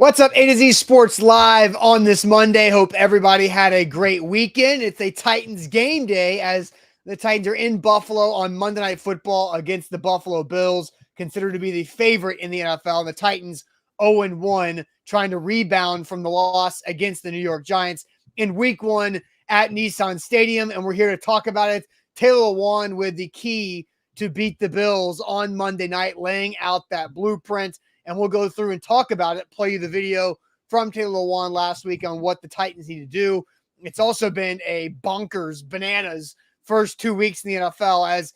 What's up, A to Z Sports Live on this Monday. Hope everybody had a great weekend. It's a Titans game day as the Titans are in Buffalo on Monday Night Football against the Buffalo Bills, considered to be the favorite in the NFL. The Titans 0-1, trying to rebound from the loss against the New York Giants in Week 1 at Nissan Stadium, and we're here to talk about it. Taylor Lewan with the key to beat the Bills on Monday night, laying out that blueprint. And we'll go through and talk about it, play you the video from Taylor Lewan last week on what the Titans need to do. It's also been a bonkers, bananas first 2 weeks in the NFL as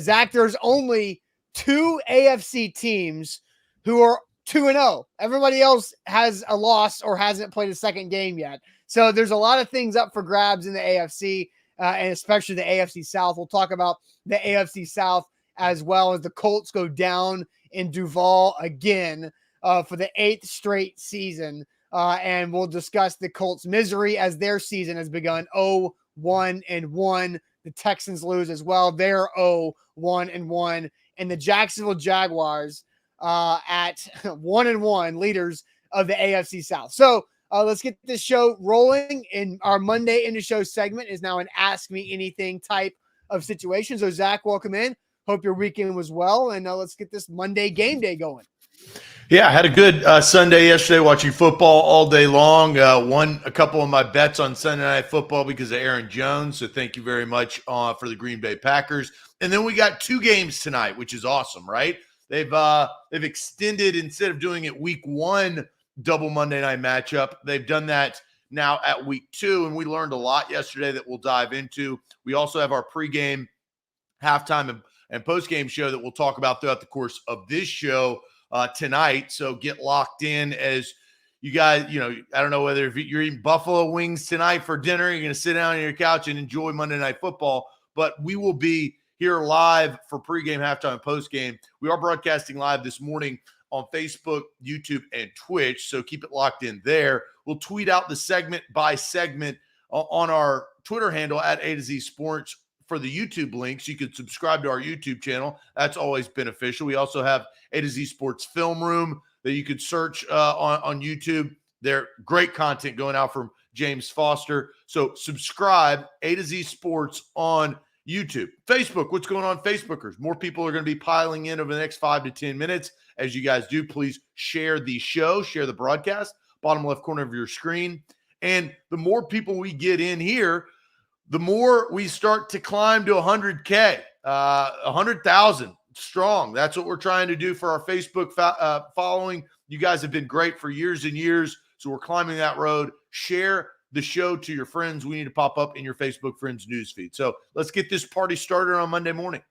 Zach, there's only two AFC teams who are 2-0. Everybody else has a loss or hasn't played a second game yet. So there's a lot of things up for grabs in the AFC, and especially the AFC South. We'll talk about the AFC South as well as the Colts go down in Duval again for the 8th straight season. And we'll discuss the Colts' misery as their season has begun 0-1-1. The Texans lose as well. They're 0-1-1. And the Jacksonville Jaguars at 1-1, leaders of the AFC South. So let's get this show rolling. And our Monday into show segment is now an Ask Me Anything type of situation. So Zach, welcome in. Hope your weekend was well, and let's get this Monday game day going. Yeah, I had a good Sunday yesterday watching football all day long. Won a couple of my bets on Sunday Night Football because of Aaron Jones, so thank you very much for the Green Bay Packers. And then we got two games tonight, which is awesome, right? They've extended, instead of doing it Week 1 double Monday night matchup, they've done that now at Week 2, and we learned a lot yesterday that we'll dive into. We also have our pregame, halftime, and post-game show that we'll talk about throughout the course of this show tonight. So get locked in as you guys, I don't know whether if you're eating buffalo wings tonight for dinner, you're going to sit down on your couch and enjoy Monday Night Football, but we will be here live for pregame, halftime, and postgame. We are broadcasting live this morning on Facebook, YouTube, and Twitch, so keep it locked in there. We'll tweet out the segment by segment on our Twitter handle at A to Z Sports for the YouTube links. You can subscribe to our YouTube channel. That's always beneficial. We also have A to Z Sports Film Room that you could search on YouTube. They're great content going out from James Foster. So subscribe, A to Z Sports on YouTube. Facebook, what's going on, Facebookers? More people are going to be piling in over the next 5 to 10 minutes. As you guys do, please share the show, share the broadcast, bottom left corner of your screen. And the more people we get in here, the more we start to climb to 100K, 100,000 strong. That's what we're trying to do for our Facebook following. You guys have been great for years and years, so we're climbing that road. Share the show to your friends. We need to pop up in your Facebook friends newsfeed. So let's get this party started on Monday morning.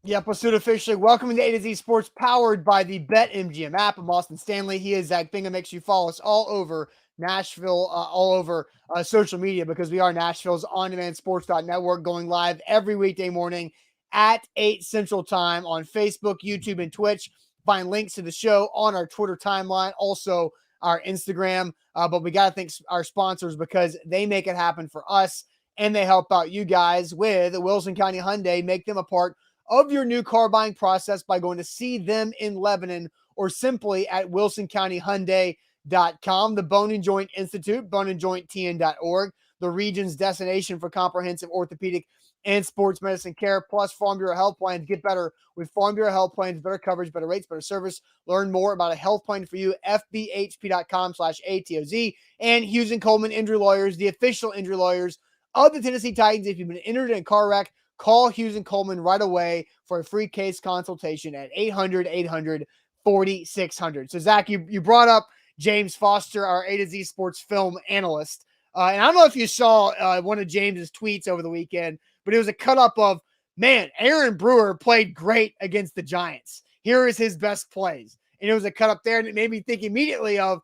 Yep, let's do it officially. Welcome to A to Z Sports, powered by the BetMGM app. I'm Austin Stanley. He is Zach Bingham. Make sure you follow us all over Nashville, all over social media, because we are Nashville's on-demand sports.network, going live every weekday morning at 8 Central Time on Facebook, YouTube, and Twitch. Find links to the show on our Twitter timeline, also our Instagram. But we got to thank our sponsors because they make it happen for us, and they help out you guys with Wilson County Hyundai. Make them a part of your new car buying process by going to see them in Lebanon or simply at wilsoncountyhyundai.com. The Bone and Joint Institute, boneandjointtn.org, the region's destination for comprehensive orthopedic and sports medicine care, plus Farm Bureau Health Plans. Get better with Farm Bureau Health Plans, better coverage, better rates, better service. Learn more about a health plan for you, fbhp.com/ATOZ. And Hughes and Coleman Injury Lawyers, the official injury lawyers of the Tennessee Titans. If you've been injured in a car wreck, call Hughes and Coleman right away for a free case consultation at 800-800-4600. So, Zach, you brought up James Foster, our A to Z Sports film analyst. And I don't know if you saw one of James's tweets over the weekend, but it was a cut-up of, man, Aaron Brewer played great against the Giants. Here is his best plays. And it was a cut-up there, and it made me think immediately of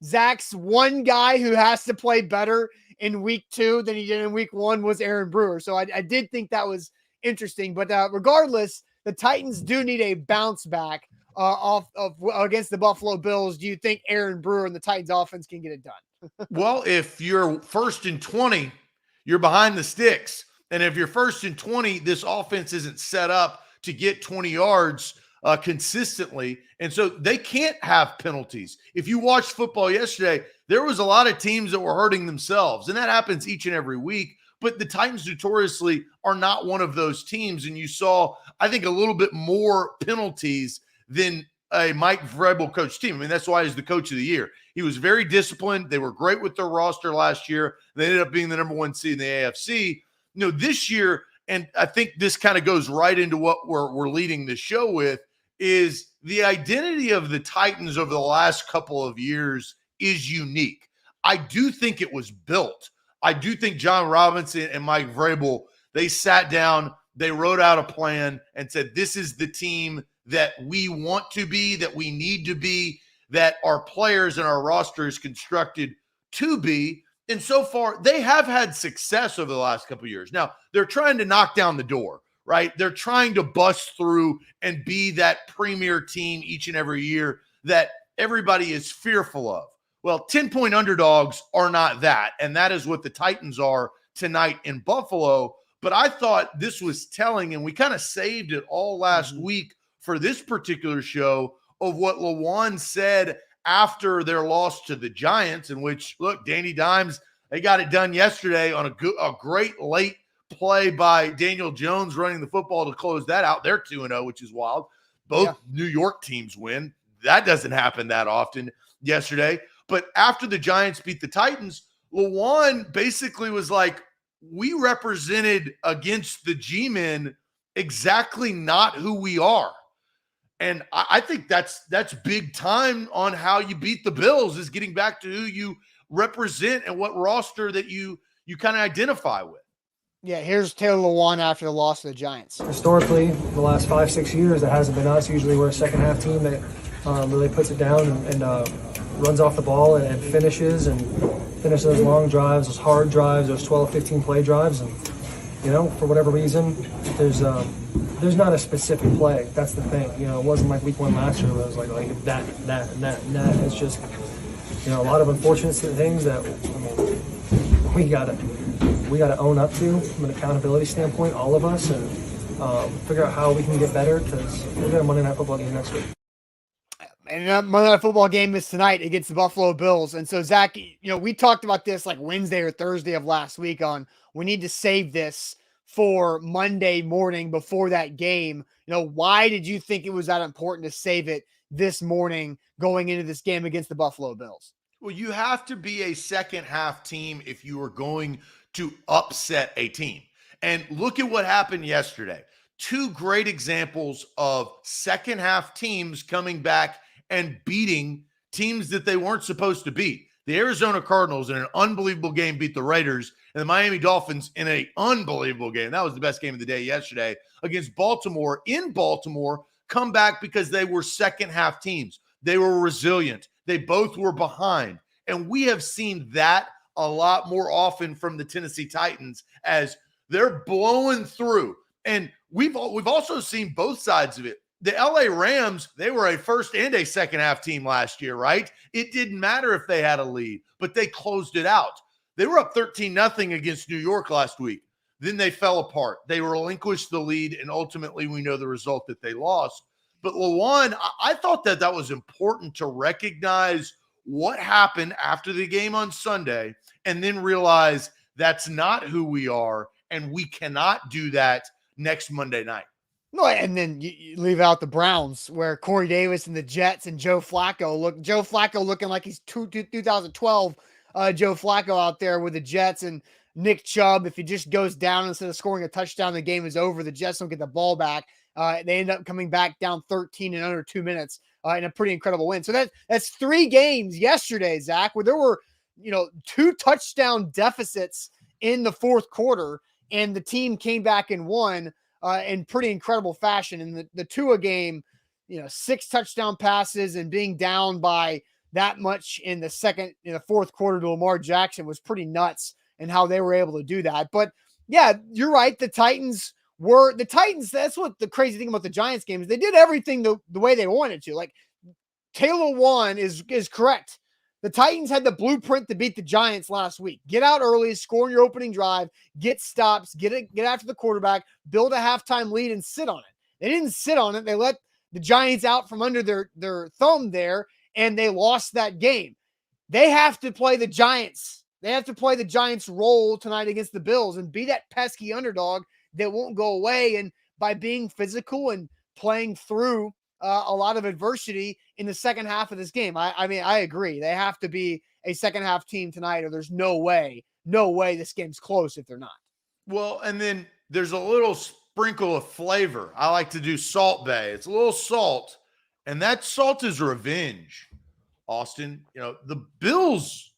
Zach's one guy who has to play better in Week 2 than he did in Week 1 was Aaron Brewer. So I did think that was interesting. But regardless, the Titans do need a bounce back against the Buffalo Bills. Do you think Aaron Brewer and the Titans offense can get it done? Well, if you're 1st and 20, you're behind the sticks. And if you're 1st and 20, this offense isn't set up to get 20 yards consistently. And so they can't have penalties. If you watched football yesterday, there was a lot of teams that were hurting themselves, and that happens each and every week. But the Titans notoriously are not one of those teams. And you saw, I think, a little bit more penalties than a Mike Vrabel coach team. I mean, that's why he's the coach of the year. He was very disciplined. They were great with their roster last year. They ended up being the number 1 seed in the AFC. This year, and I think this kind of goes right into what we're leading the show with, is the identity of the Titans over the last couple of years is unique. I do think it was built. I do think John Robinson and Mike Vrabel, they sat down, they wrote out a plan and said, this is the team that we want to be, that we need to be, that our players and our roster is constructed to be. And so far, they have had success over the last couple of years. Now, they're trying to knock down the door, right? They're trying to bust through and be that premier team each and every year that everybody is fearful of. Well, 10-point underdogs are not that, and that is what the Titans are tonight in Buffalo. But I thought this was telling, and we kind of saved it all last week for this particular show, of what Lewan said after their loss to the Giants, in which, look, Danny Dimes, they got it done yesterday on a great late play by Daniel Jones running the football to close that out. They're 2-0, which is wild. Both New York teams win. That doesn't happen that often yesterday. But after the Giants beat the Titans, Lewan basically was like, we represented against the G-men exactly not who we are. And I think that's big time on how you beat the Bills, is getting back to who you represent and what roster that you kind of identify with. Yeah, here's Taylor Lewan after the loss to the Giants. Historically, the last 5-6 years, that hasn't been us. Usually we're a second-half team that really puts it down and runs off the ball and finishes those long drives, those hard drives, those 12, 15-play drives. And, for whatever reason, there's not a specific play. That's the thing. It wasn't like week 1 last year where it was like that, and that. It's just, a lot of unfortunate things that we gotta own up to from an accountability standpoint, all of us, and figure out how we can get better, because we're going to Monday Night Football game next week. And that Monday Night Football game is tonight against the Buffalo Bills. And so, Zach, we talked about this like Wednesday or Thursday of last week on we need to save this for Monday morning before that game. Why did you think it was that important to save it this morning going into this game against the Buffalo Bills? Well, you have to be a second half team if you are going to upset a team. And look at what happened yesterday. 2 great examples of second half teams coming back and beating teams that they weren't supposed to beat. The Arizona Cardinals in an unbelievable game beat the Raiders, and the Miami Dolphins in an unbelievable game. That was the best game of the day yesterday against Baltimore. In Baltimore, come back because they were second half teams. They were resilient. They both were behind. And we have seen that a lot more often from the Tennessee Titans as they're blowing through. And we've also seen both sides of it. The LA Rams, they were a first and a second half team last year, right? It didn't matter if they had a lead, but they closed it out. They were up 13-0 against New York last week. Then they fell apart. They relinquished the lead, and ultimately we know the result that they lost. But Lewan, I thought that was important to recognize what happened after the game on Sunday and then realize that's not who we are, and we cannot do that next Monday night. No, and then you leave out the Browns, where Corey Davis and the Jets and Joe Flacco looking like he's 2012 Joe Flacco out there with the Jets, and Nick Chubb. If he just goes down instead of scoring a touchdown, the game is over. The Jets don't get the ball back. They end up coming back down 13 in under 2 minutes in a pretty incredible win. So that's 3 games yesterday, Zach, where there were 2 touchdown deficits in the fourth quarter, and the team came back and won in pretty incredible fashion. In the Tua game, 6 touchdown passes and being down by that much in the fourth quarter to Lamar Jackson was pretty nuts, and how they were able to do that. But yeah, you're right. The Titans. That's what the crazy thing about the Giants game is. They did everything the way they wanted to. Like, Taylor Lewan is correct. The Titans had the blueprint to beat the Giants last week. Get out early, score in your opening drive, get stops, get after the quarterback, build a halftime lead, and sit on it. They didn't sit on it. They let the Giants out from under their thumb there, and they lost that game. They have to play the Giants. They have to play the Giants' role tonight against the Bills and be that pesky underdog that won't go away. And by being physical and playing through a lot of adversity in the second half of this game. I mean, I agree. They have to be a second half team tonight, or there's no way this game's close if they're not. Well, and then there's a little sprinkle of flavor. I like to do Salt Bay. It's a little salt, and that salt is revenge, Austin. You know, the Bills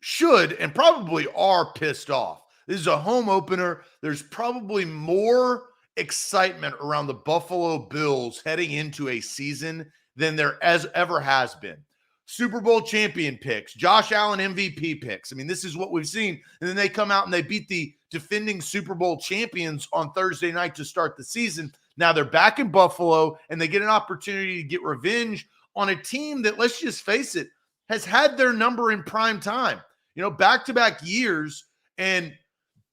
should and probably are pissed off. This is a home opener. There's probably more excitement around the Buffalo Bills heading into a season than there ever has been. Super Bowl champion picks, Josh Allen MVP picks. I mean, this is what we've seen. And then they come out and they beat the defending Super Bowl champions on Thursday night to start the season. Now they're back in Buffalo and they get an opportunity to get revenge on a team that, let's just face it, has had their number in prime time. You know, back-to-back years, and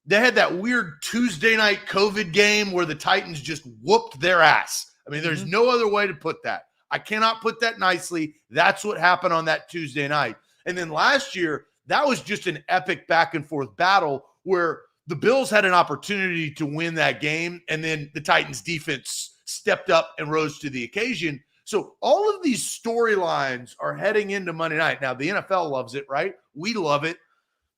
they had that weird Tuesday night COVID game where the Titans just whooped their ass. I mean, there's no other way to put that. I cannot put that nicely. That's what happened on that Tuesday night. And then last year, that was just an epic back and forth battle where the Bills had an opportunity to win that game, and then the Titans defense stepped up and rose to the occasion. So all of these storylines are heading into Monday night. Now, the NFL loves it, right? We love it.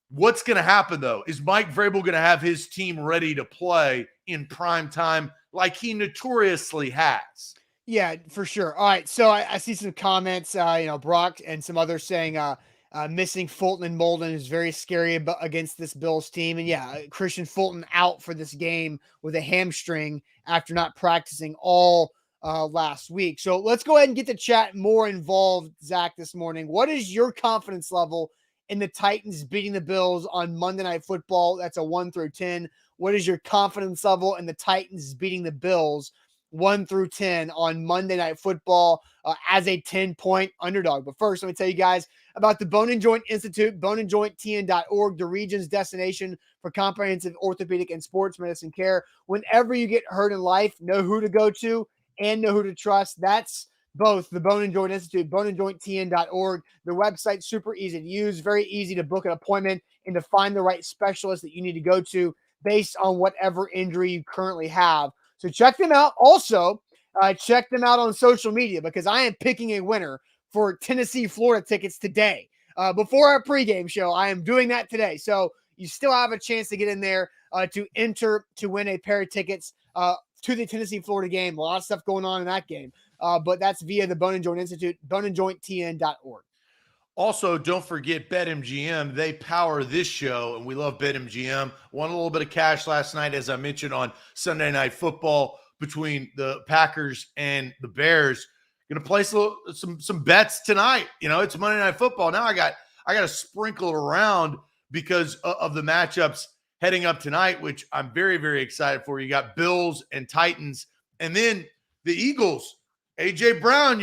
What's going to happen, though? Is Mike Vrabel going to have his team ready to play in prime time like he notoriously has? Yeah, for sure. All right, so I see some comments, Brock and some others saying missing Fulton and Molden is very scary against this Bills team. And yeah, Christian Fulton out for this game with a hamstring after not practicing all last week. So let's go ahead and get the chat more involved, Zach, this morning. What is your confidence level in the Titans beating the Bills on Monday Night Football? That's a 1 through 10. What is your confidence level in the Titans beating the Bills 1 through 10 on Monday Night Football as a 10-point underdog? But first, let me tell you guys about the Bone and Joint Institute, boneandjointtn.org, the region's destination for comprehensive orthopedic and sports medicine care. Whenever you get hurt in life, know who to go to and know who to trust. That's both the Bone and Joint Institute, boneandjointtn.org. Their website's super easy to use, very easy to book an appointment and to find the right specialist that you need to go to based on whatever injury you currently have. So check them out. Also, check them out on social media because I am picking a winner for Tennessee, Florida tickets today. Before our pregame show, I am doing that today. So you still have a chance to get in there to enter to win a pair of tickets to the Tennessee, Florida game. A lot of stuff going on in that game. But that's via the Bone and Joint Institute, boneandjointtn.org. Also, don't forget BetMGM. They power this show, and we love BetMGM. Won a little bit of cash last night, as I mentioned, on Sunday Night Football between the Packers and the Bears. Going to place some bets tonight. You know, it's Monday Night Football. Now I got to sprinkle it around because of the matchups heading up tonight, which I'm very, very excited for. You got Bills and Titans, and then the Eagles. AJ Brown,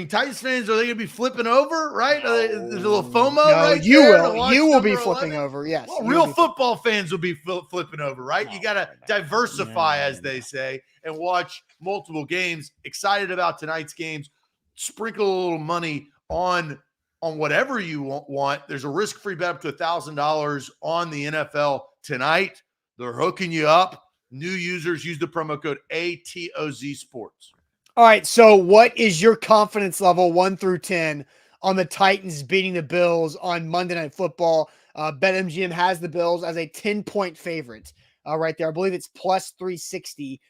Titans fans, are they going to be flipping over, right? There's a little FOMO, right? You will. You will be flipping over, yes. Well, real football fans will be flipping over, right? You got to diversify, as they say, and watch multiple games. Excited about tonight's games. Sprinkle a little money on whatever you want. There's a risk-free bet up to $1,000 on the NFL tonight. They're hooking you up. New users use the promo code ATOZ Sports. All right, so what is your confidence level 1 through 10 on the Titans beating the Bills on Monday Night Football? BetMGM has the Bills as a 10-point favorite right there. I believe it's plus 360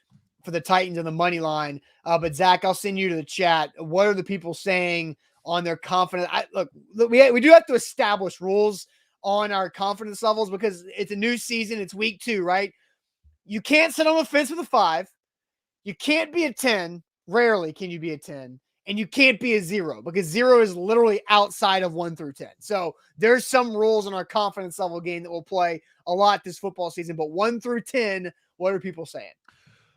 for the Titans on the money line. But, Zach, I'll send you to the chat. What are the people saying on their confidence? Look, we do have to establish rules on our confidence levels because it's a new season. It's week 2, right? You can't sit on the fence with a 5. You can't be a 10. Rarely can you be a 10, and you can't be a 0 because 0 is literally outside of 1 through 10. So there's some rules on our confidence level game that will play a lot this football season, but 1 through 10, what are people saying?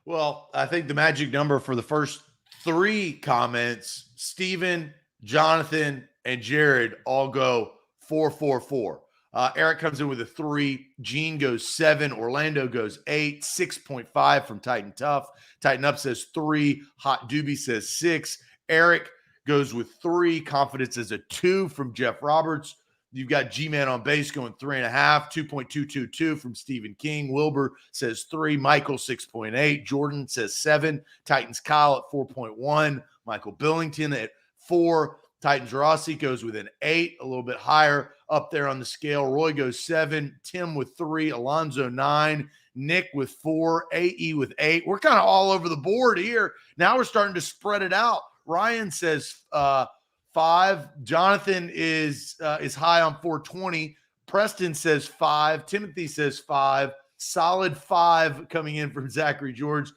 Well, I think the magic number for the first 3 comments, Steven, Jonathan, and Jared all go 444. Eric comes in with a 3. Gene goes 7. Orlando goes 8. 6.5 from Titan Tough. Titan Up says 3. Hot Doobie says 6. Eric goes with 3. Confidence is a 2 from Jeff Roberts. You've got G-Man on base going 3.5. 2.222 from Stephen King. Wilbur says 3. Michael 6.8. Jordan says 7. Titans Kyle at 4.1. Michael Billington at 4. Titans Rossi goes with an 8, a little bit higher up there on the scale. Roy goes 7. Tim with 3. Alonzo 9. Nick with 4. AE with 8. We're kind of all over the board here. Now we're starting to spread it out. Ryan says 5. Jonathan is high on 420. Preston says 5. Timothy says 5. Solid 5 coming in from Zachary George.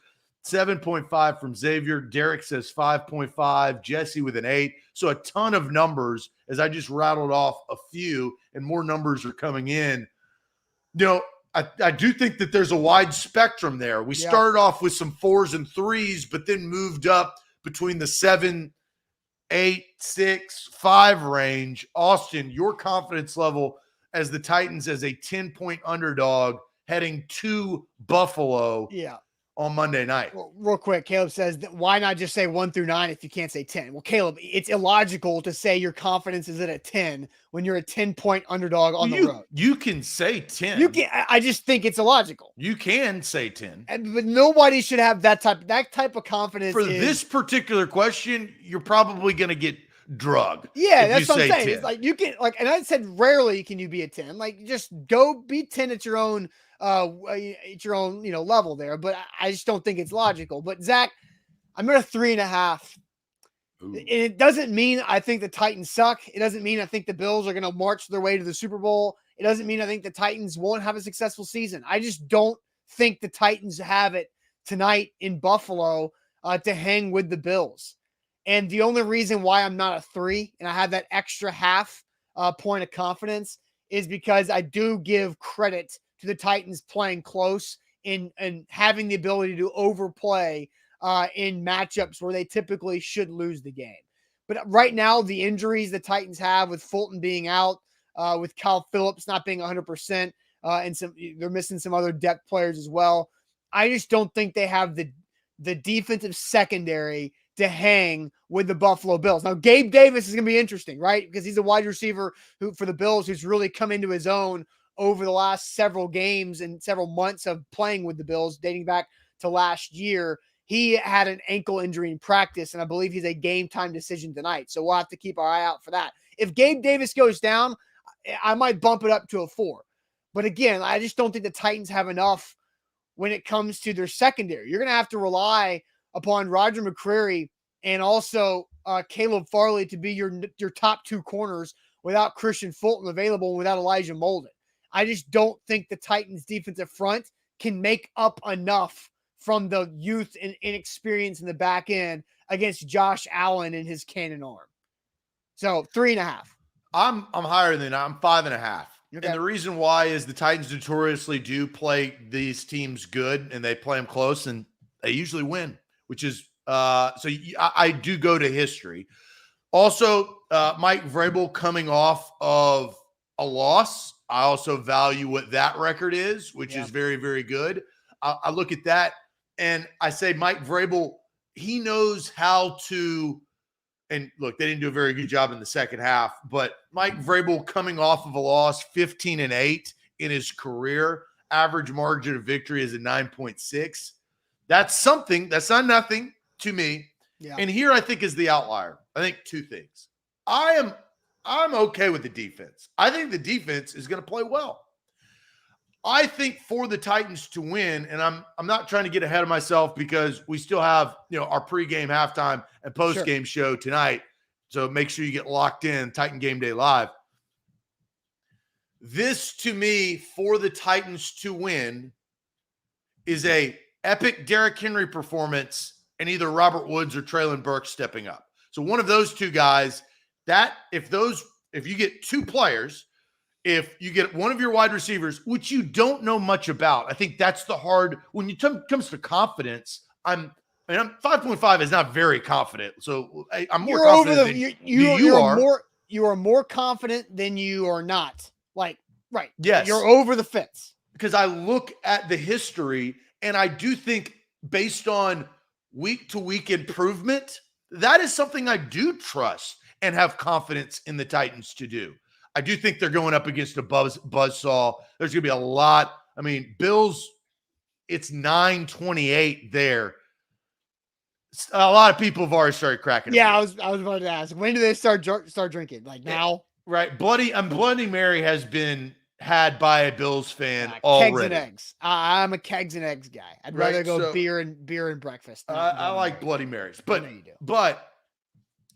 7.5 from Xavier. Derek says 5.5. Jesse with an 8. So a ton of numbers as I just rattled off a few, and more numbers are coming in. You know, I do think that there's a wide spectrum there. We started off with some 4s and 3s, but then moved up between the 7, 8, 6, 5 range. Austin, your confidence level as the Titans as a 10-point underdog heading to Buffalo on Monday night. Well, real quick, Caleb says, why not just say 1 through 9 if you can't say 10? Well, Caleb, it's illogical to say your confidence is at a 10 when you're a 10-point underdog on the road. You can say 10. You can. I just think it's illogical. You can say 10. But nobody should have that type of confidence. For this particular question, you're probably going to get drugged. Yeah, that's what I'm saying. 10. It's like you can and I said rarely can you be a 10. Like just go be 10 at your own level there. But I just don't think it's logical. But Zach, I'm at a 3.5. And it doesn't mean I think the Titans suck. It doesn't mean I think the Bills are going to march their way to the Super Bowl. It doesn't mean I think the Titans won't have a successful season. I just don't think the Titans have it tonight in Buffalo to hang with the Bills. And the only reason why I'm not a 3 and I have that extra half point of confidence is because I do give credit to the Titans playing close and having the ability to overplay in matchups where they typically should lose the game. But right now, the injuries the Titans have with Fulton being out, with Kyle Phillips not being 100%, and they're missing some other depth players as well. I just don't think they have the defensive secondary to hang with the Buffalo Bills. Now, Gabe Davis is going to be interesting, right? Because he's a wide receiver for the Bills who's really come into his own over the last several games and several months of playing with the Bills, dating back to last year. He had an ankle injury in practice, and I believe he's a game-time decision tonight. So we'll have to keep our eye out for that. If Gabe Davis goes down, I might bump it up to a 4. But again, I just don't think the Titans have enough when it comes to their secondary. You're going to have to rely upon Roger McCreary and also Caleb Farley to be your top 2 corners without Christian Fulton available and without Elijah Molden. I just don't think the Titans defensive front can make up enough from the youth and inexperience in the back end against Josh Allen and his cannon arm. So 3.5. I'm higher than that. I'm 5.5. Okay. And the reason why is the Titans notoriously do play these teams good and they play them close and they usually win, which is I do go to history. Also, Mike Vrabel coming off of a loss. I also value what that record is, which is very, very good. I look at that and I say Mike Vrabel, he knows how to, and look, they didn't do a very good job in the second half, but Mike Vrabel coming off of a loss, 15-8 in his career, average margin of victory is a 9.6. That's something. That's not nothing to me. Yeah. And here I think is the outlier. I think 2 things. I'm okay with the defense. I think the defense is going to play well. I think for the Titans to win, and I'm not trying to get ahead of myself because we still have, our pregame, halftime, and postgame show tonight. So make sure you get locked in, Titan Game Day Live. This, to me, for the Titans to win is a epic Derrick Henry performance and either Robert Woods or Treylon Burks stepping up. So one of those 2 guys, that if you get 2 players, if you get one of your wide receivers, which you don't know much about, I think that's the hard, when it comes to confidence, I'm 5.5 is not very confident. So I'm more confident than you are. You are more confident than you are not. Like Right. Yes. You're over the fence. Because I look at the history, and I do think based on week-to-week improvement, that is something I do trust and have confidence in the Titans to do. I do think they're going up against a buzzsaw. There's going to be a lot. I mean, Bills, it's 9:28 there. A lot of people have already started cracking. Yeah, I was about to ask, when do they start drinking? Like now? Right. Bloody Mary has been had by a Bills fan Kegs already. and eggs. I'm a kegs and eggs guy. I'd rather go beer and breakfast. I like Bloody Marys, but you do. But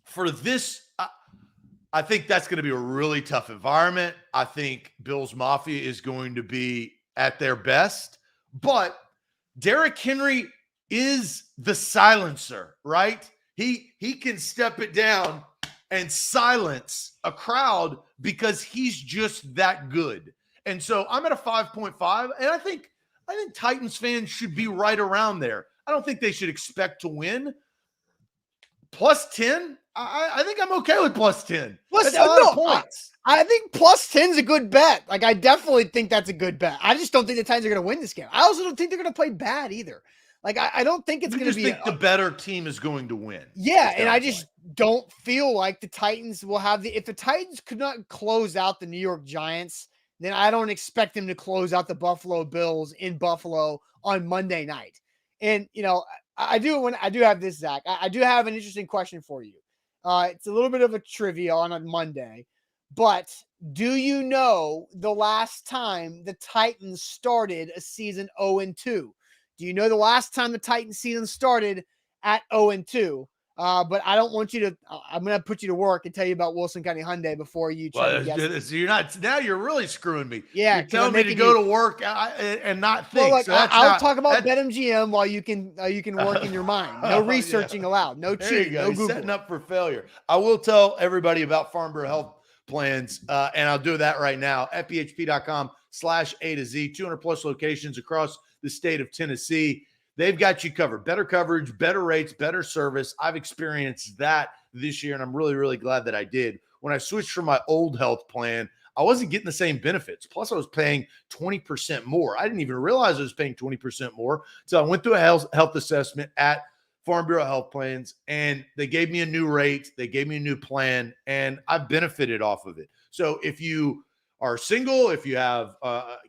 for this, I think that's going to be a really tough environment. I think Bills Mafia is going to be at their best, but Derrick Henry is the silencer, right? He can step it down and silence a crowd because he's just that good. And so I'm at a 5.5, and I think Titans fans should be right around there. I don't think they should expect to win. Plus 10, I think I'm okay with plus 10. That's a lot of points. I think plus 10 is a good bet. Like, I definitely think that's a good bet. I just don't think the Titans are going to win this game. I also don't think they're going to play bad either. Like, I don't think it's going to be. I think the better team is going to win. Yeah, and I just don't feel like the Titans will have if the Titans could not close out the New York Giants, then I don't expect them to close out the Buffalo Bills in Buffalo on Monday night. And, I do have this, Zach. I do have an interesting question for you. It's a little bit of a trivia on a Monday, but do you know the last time the Titans started a season 0-2? Do you know the last time the Titans season started at 0-2? But I don't want you to. I'm going to put you to work and tell you about Wilson County Hyundai before you try to guess. You're not. Now you're really screwing me. Yeah, you're telling me to go to work and not think. Well, so I'll talk about BetMGM while you can work in your mind. No researching allowed. No cheating. No Google. Setting up for failure. I will tell everybody about Farm Bureau Health Plans, and I'll do that right now. FBHP.com/A to Z. 200 plus locations across the state of Tennessee. They've got you covered. Better coverage, better rates, better service. I've experienced that this year, and I'm really, really glad that I did. When I switched from my old health plan, I wasn't getting the same benefits. Plus, I was paying 20% more. I didn't even realize I was paying 20% more. So I went through a health assessment at Farm Bureau Health Plans, and they gave me a new rate. They gave me a new plan, and I've benefited off of it. So if you are single, if you have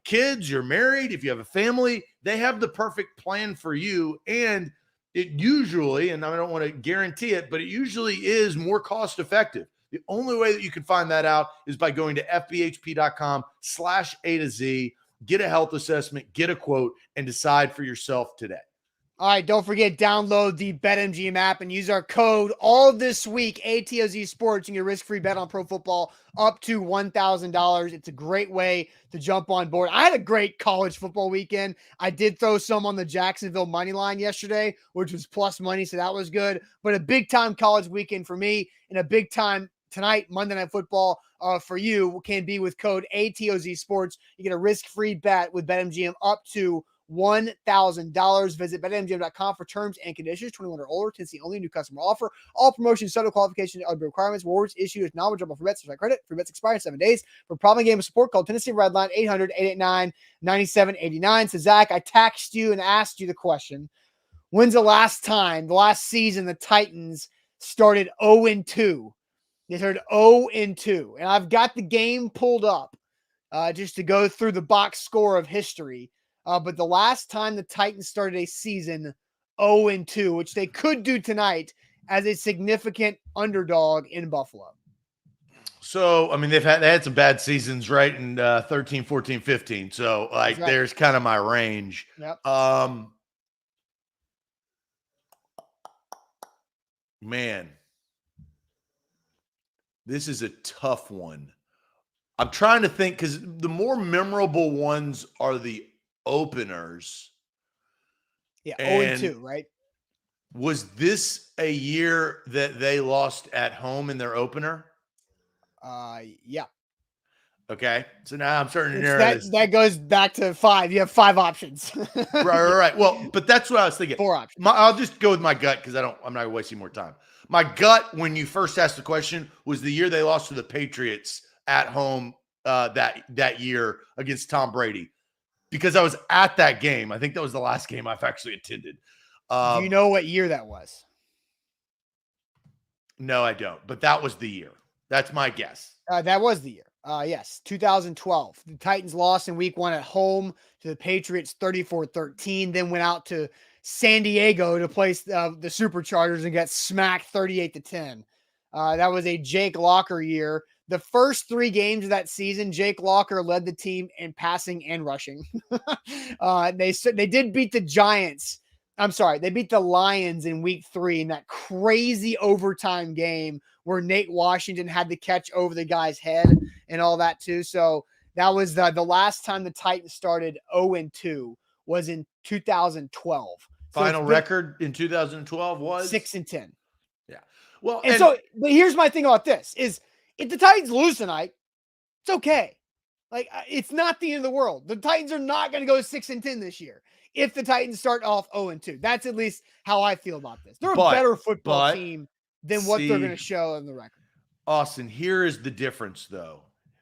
kids, you're married, if you have a family, they have the perfect plan for you. And it usually, and I don't want to guarantee it, but it usually is more cost effective. The only way that you can find that out is by going to FBHP.com/A to Z, get a health assessment, get a quote, and decide for yourself today. All right, don't forget, download the BetMGM app and use our code all this week, ATOZ Sports, and get a risk-free bet on pro football up to $1,000. It's a great way to jump on board. I had a great college football weekend. I did throw some on the Jacksonville money line yesterday, which was plus money, so that was good. But a big-time college weekend for me, and a big-time tonight, Monday Night Football for you can be with code ATOZ Sports. You get a risk-free bet with BetMGM up to $1,000. Visit BetMGM.com for terms and conditions. 21 or older. Tennessee only. New customer offer. All promotions, subject to qualification, and other requirements. Rewards issued as non-withdrawable free bets. Credit. Free bets expire in 7 days. For problem game of support, call Tennessee Redline 800-889-9789. So Zach, I taxed you and asked you the question: when's the last season the Titans started 0-2? They started 0-2, and I've got the game pulled up just to go through the box score of history. But the last time the Titans started a season 0-2, which they could do tonight as a significant underdog in Buffalo. So, I mean, they had some bad seasons, right, in 13, 14, 15. So, like, right. There's kind of my range. Yep. Man, this is a tough one. I'm trying to think because the more memorable ones are the openers. Yeah, 0-2, right? Was this a year that they lost at home in their opener? Yeah. Okay. So now I'm starting to narrow this. That goes back to 5. You have 5 options. Right. Well, but that's what I was thinking. 4 options. I'll just go with my gut because I'm not wasting more time. My gut, when you first asked the question, was the year they lost to the Patriots at home that year against Tom Brady, because I was at that game. I think that was the last game I've actually attended. Do you know what year that was? No, I don't. But that was the year. That's my guess. That was the year. Yes, 2012. The Titans lost in week 1 at home to the Patriots 34-13, then went out to San Diego to place the Superchargers and got smacked 38-10. That was a Jake Locker year. The first 3 games of that season, Jake Locker led the team in passing and rushing. They did beat the Giants. I'm sorry, they beat the Lions in week 3 in that crazy overtime game where Nate Washington had the catch over the guy's head and all that too. So that was the last time the Titans started 0-2 was in 2012. Final record in 2012 was 6-10. Yeah. Well, but here's my thing about this is if the Titans lose tonight, it's okay. Like, it's not the end of the world. The Titans are not going to go 6-10 this year if the Titans start off 0-2. That's at least how I feel about this. They're a better football team than what they're going to show on the record. Austin, here is the difference, though,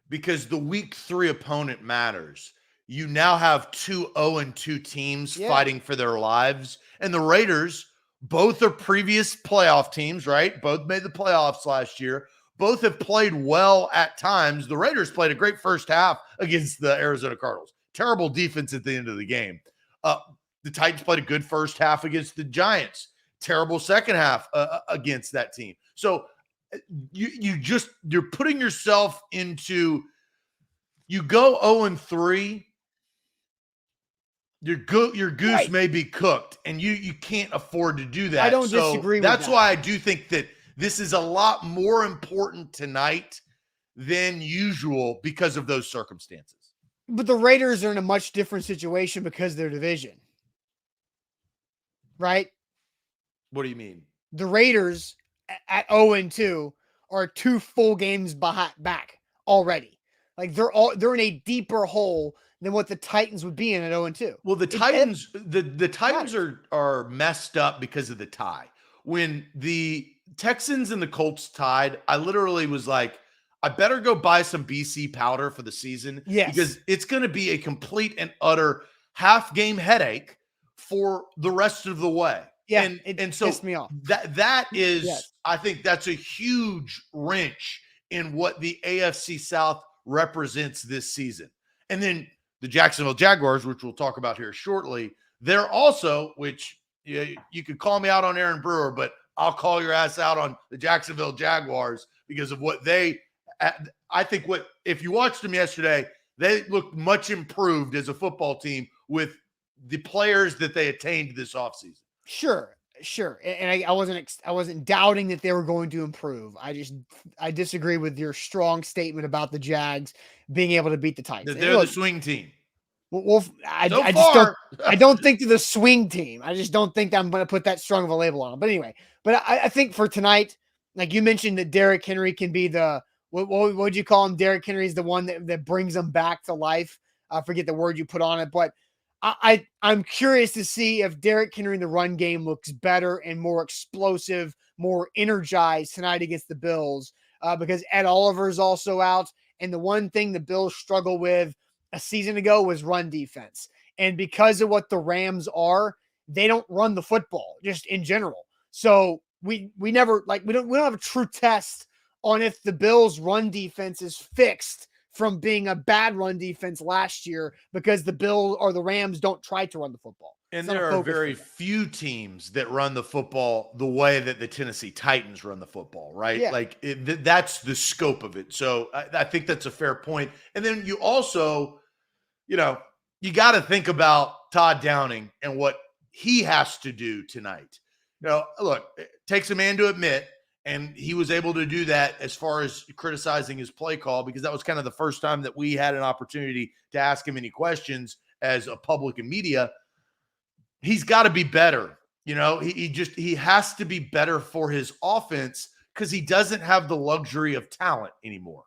because the week 3 opponent matters. You now have 2 0-2 teams fighting for their lives, and the Raiders, both are previous playoff teams, right? Both made the playoffs last year. Both have played well at times. The Raiders played a great first half against the Arizona Cardinals. Terrible defense at the end of the game. The Titans played a good first half against the Giants. Terrible second half against that team. So you're putting yourself into, you go 0-3, your goose may be cooked, and you can't afford to do that. I don't disagree with that. That's why I do think that this is a lot more important tonight than usual because of those circumstances. But the Raiders are in a much different situation because of their division. Right? What do you mean? The Raiders at 0-2 are 2 full games back already. Like they're in a deeper hole than what the Titans would be in at 0-2. Well, the Titans are messed up because of the tie. When the Texans and the Colts tied, I literally was like, I better go buy some BC powder for the season. Yes. Because it's going to be a complete and utter half-game headache for the rest of the way. Yeah, and so pissed me off. That is, I think that's a huge wrench in what the AFC South represents this season. And then the Jacksonville Jaguars, which we'll talk about here shortly, they're also, which you could call me out on Aaron Brewer, but I'll call your ass out on the Jacksonville Jaguars because of what I think if you watched them yesterday, they looked much improved as a football team with the players that they attained this offseason. Sure. And I wasn't doubting that they were going to improve. I disagree with your strong statement about the Jags being able to beat the Titans. They're the swing team. Well, I don't think they're the swing team. I just don't think that I'm going to put that strong of a label on them. But anyway, I think for tonight, like you mentioned that Derrick Henry can be what would you call him? Derrick Henry is the one that brings them back to life. I forget the word you put on it, but I'm curious to see if Derrick Henry in the run game looks better and more explosive, more energized tonight against the Bills because Ed Oliver is also out. And the one thing the Bills struggled with a season ago was run defense. And because of what the Rams are, they don't run the football just in general. So we don't have a true test on if the Bills run defense is fixed from being a bad run defense last year because the Bills or the Rams don't try to run the football. And there are very few teams that run the football the way that the Tennessee Titans run the football, right? Yeah. Like that's the scope of it. So I think that's a fair point. And then you also, you got to think about Todd Downing and what he has to do tonight. Look, it takes a man to admit, and he was able to do that as far as criticizing his play call, because that was kind of the first time that we had an opportunity to ask him any questions as a public and media. He's got to be better. He has to be better for his offense because he doesn't have the luxury of talent anymore.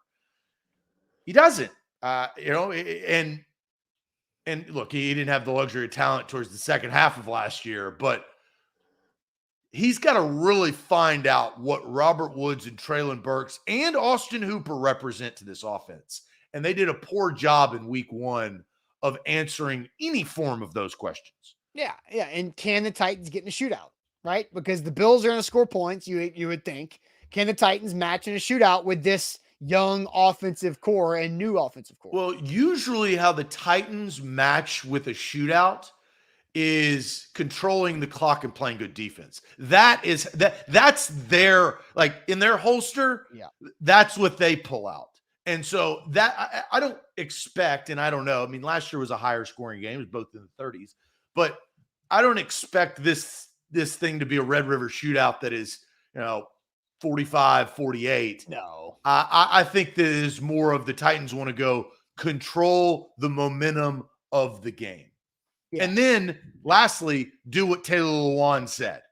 He doesn't, and look, he didn't have the luxury of talent towards the second half of last year, but he's got to really find out what Robert Woods and Treylon Burks and Austin Hooper represent to this offense. And they did a poor job in week 1 of answering any form of those questions. Yeah. And can the Titans get in a shootout, right? Because the Bills are going to score points, you would think. Can the Titans match in a shootout with this young offensive core and new offensive core? Well, usually how the Titans match with a shootout is controlling the clock and playing good defense. That's their, like, in their holster. Yeah. That's what they pull out. And so that I don't expect, and I don't know. I mean, last year was a higher scoring game, it was both in the 30s, but I don't expect this thing to be a Red River shootout that is, 45-48. No. I think that is more of the Titans want to go control the momentum of the game. Yeah. And then lastly, do what Taylor Lewan said.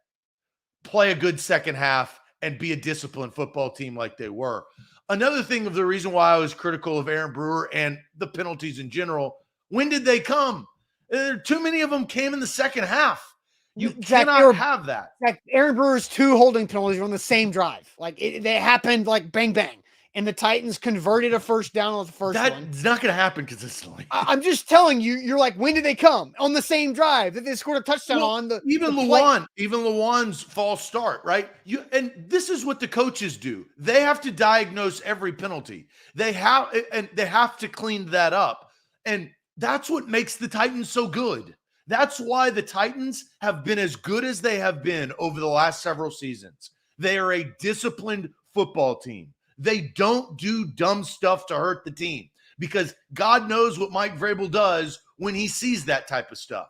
Play a good second half and be a disciplined football team like they were. Another thing of the reason why I was critical of Aaron Brewer and the penalties in general, when did they come? Too many of them came in the second half. You cannot have that. Aaron Brewer's 2 holding penalties were on the same drive. Like they happened like bang, bang. And the Titans converted a first down on the first one. That's not going to happen consistently. I'm just telling you, you're like, when did they come? On the same drive that they scored a touchdown on. Even Lewan's false start, right? And this is what the coaches do. They have to diagnose every penalty. They have to clean that up. And that's what makes the Titans so good. That's why the Titans have been as good as they have been over the last several seasons. They are a disciplined football team. They don't do dumb stuff to hurt the team because God knows what Mike Vrabel does when he sees that type of stuff,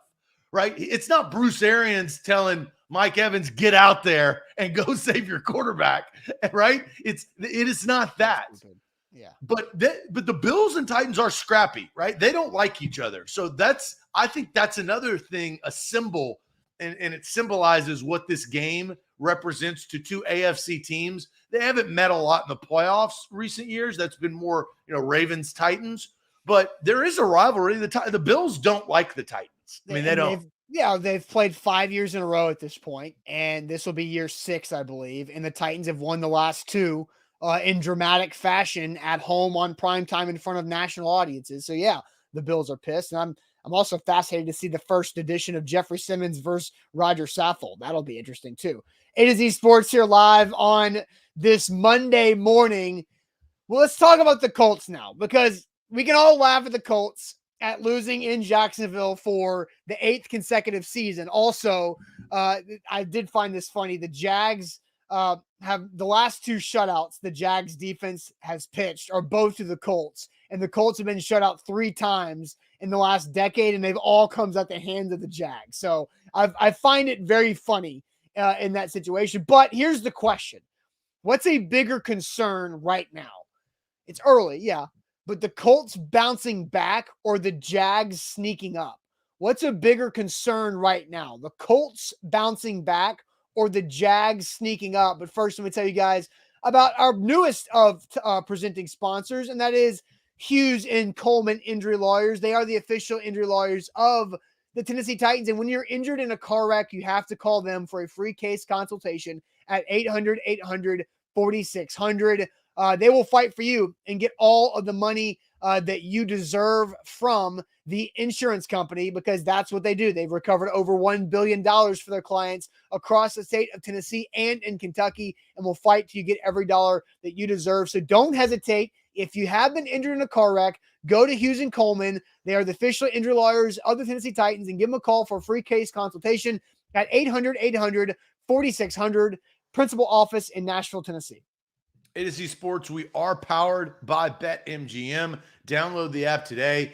right? It's not Bruce Arians telling Mike Evans, get out there and go save your quarterback, right? It is not that. Yeah. But the Bills and Titans are scrappy, right? They don't like each other. So I think that's another thing, a symbol, and it symbolizes what this game represents to 2 AFC teams. They haven't met a lot in the playoffs recent years. That's been more, Ravens, Titans. But there is a rivalry. The Bills don't like the Titans. I mean, they don't. They've played 5 years in a row at this point, and this will be year 6, I believe. And the Titans have won the last 2 in dramatic fashion at home on prime time in front of national audiences. So yeah, the Bills are pissed, and I'm also fascinated to see the first edition of Jeffrey Simmons versus Roger Saffold. That'll be interesting too. A to Z Sports here live on this Monday morning. Well, let's talk about the Colts now, because we can all laugh at the Colts at losing in Jacksonville for the 8th consecutive season. Also, I did find this funny. The Jags have the last 2 shutouts the Jags defense has pitched are both to the Colts, and the Colts have been shut out 3 times in the last decade, and they've all comes at the hands of the Jags. So I find it very funny in that situation. But here's the question. What's a bigger concern right now? It's early, yeah, but the Colts bouncing back or the Jags sneaking up? What's a bigger concern right now? The Colts bouncing back or the Jags sneaking up? But first, let me tell you guys about our newest of presenting sponsors, and that is Hughes and Coleman Injury Lawyers. They are the official injury lawyers of the Tennessee Titans. And when you're injured in a car wreck, you have to call them for a free case consultation at 800-800-4600. They will fight for you and get all of the money that you deserve from the insurance company, because that's what they do. They've recovered over $1 billion for their clients across the state of Tennessee and in Kentucky, and will fight till you get every dollar that you deserve. So don't hesitate. If you have been injured in a car wreck, go to Hughes and Coleman. They are the official injury lawyers of the Tennessee Titans, and give them a call for a free case consultation at 800-800-4600, principal office in Nashville, Tennessee. A to Z Sports, we are powered by BetMGM. Download the app today.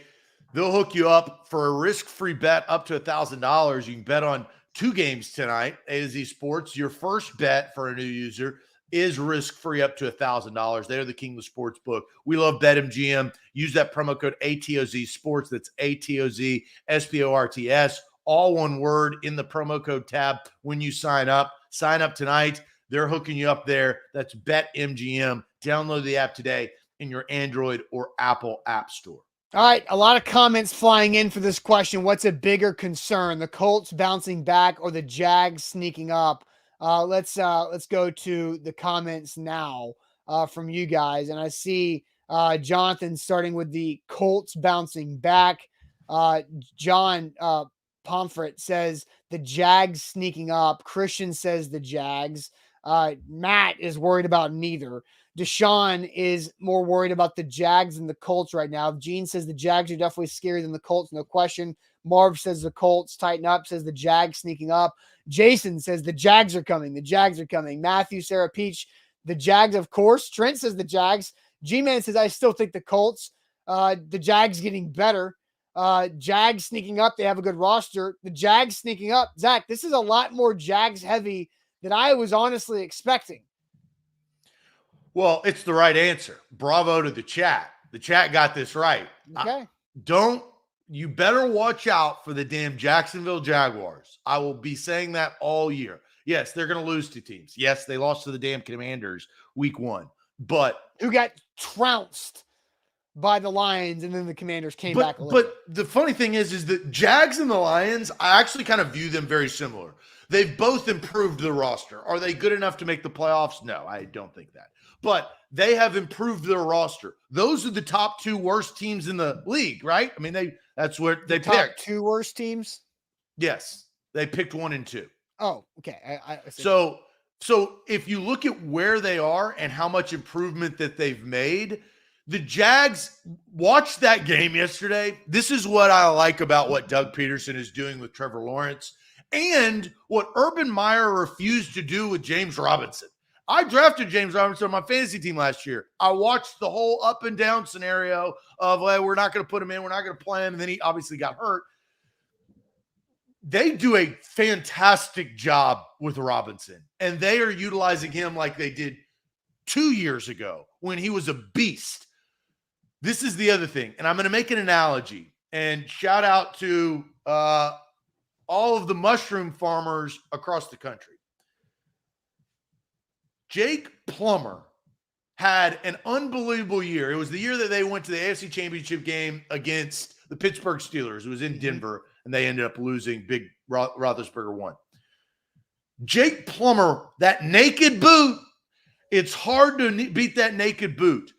They'll hook you up for a risk-free bet up to $1,000. You can bet on 2 games tonight. A to Z Sports, your first bet for a new user is risk-free up to $1,000. They're the king of the sports book. We love BetMGM. Use that promo code ATOZ Sports. That's ATOZ SPORTS. All one word in the promo code tab when you sign up. Sign up tonight. They're hooking you up there. That's BetMGM. Download the app today in your Android or Apple App Store. All right, a lot of comments flying in for this question. What's a bigger concern, the Colts bouncing back or the Jags sneaking up? Let's go to the comments now from you guys. And I see Jonathan starting with the Colts bouncing back. John Pomfret says the Jags sneaking up. Christian says the Jags. Matt is worried about neither. Deshaun is more worried about the Jags than the Colts right now. Gene says the Jags are definitely scarier than the Colts, no question. Marv says the Colts. Tighten up says the Jags sneaking up. Jason says the Jags are coming. The Jags are coming. Matthew, Sarah Peach, the Jags, of course. Trent says the Jags. G-Man says I still think the Colts. The Jags getting better. Jags sneaking up. They have a good roster. The Jags sneaking up. Zach, this is a lot more Jags heavy than I was honestly expecting. Well, it's the right answer. Bravo to the chat. The chat got this right. Okay. You better watch out for the damn Jacksonville Jaguars. I will be saying that all year. Yes, they're going to lose to teams. Yes, they lost to the damn Commanders week 1. But who got trounced by the Lions, and then the Commanders came back a little. But the funny thing is that Jags and the Lions, I actually kind of view them very similar. They've both improved the roster. Are they good enough to make the playoffs? No, I don't think that. But they have improved their roster. Those are the top 2 worst teams in the league, right? I mean, that's what they top picked. 2 worst teams? Yes. They picked 1 and 2. Oh, okay. I so if you look at where they are and how much improvement that they've made, the Jags, watched that game yesterday. This is what I like about what Doug Peterson is doing with Trevor Lawrence and what Urban Meyer refused to do with James Robinson. I drafted James Robinson on my fantasy team last year. I watched the whole up and down scenario of, well, we're not going to put him in. We're not going to play him. And then he obviously got hurt. They do a fantastic job with Robinson, and they are utilizing him like they did 2 years ago when he was a beast. This is the other thing, and I'm going to make an analogy, and shout out to all of the mushroom farmers across the country. Jake Plummer had an unbelievable year. It was the year that they went to the AFC Championship game against the Pittsburgh Steelers. It was in Denver, and they ended up losing. Big Roethlisberger won. Jake Plummer, that naked boot, it's hard to beat that naked boot.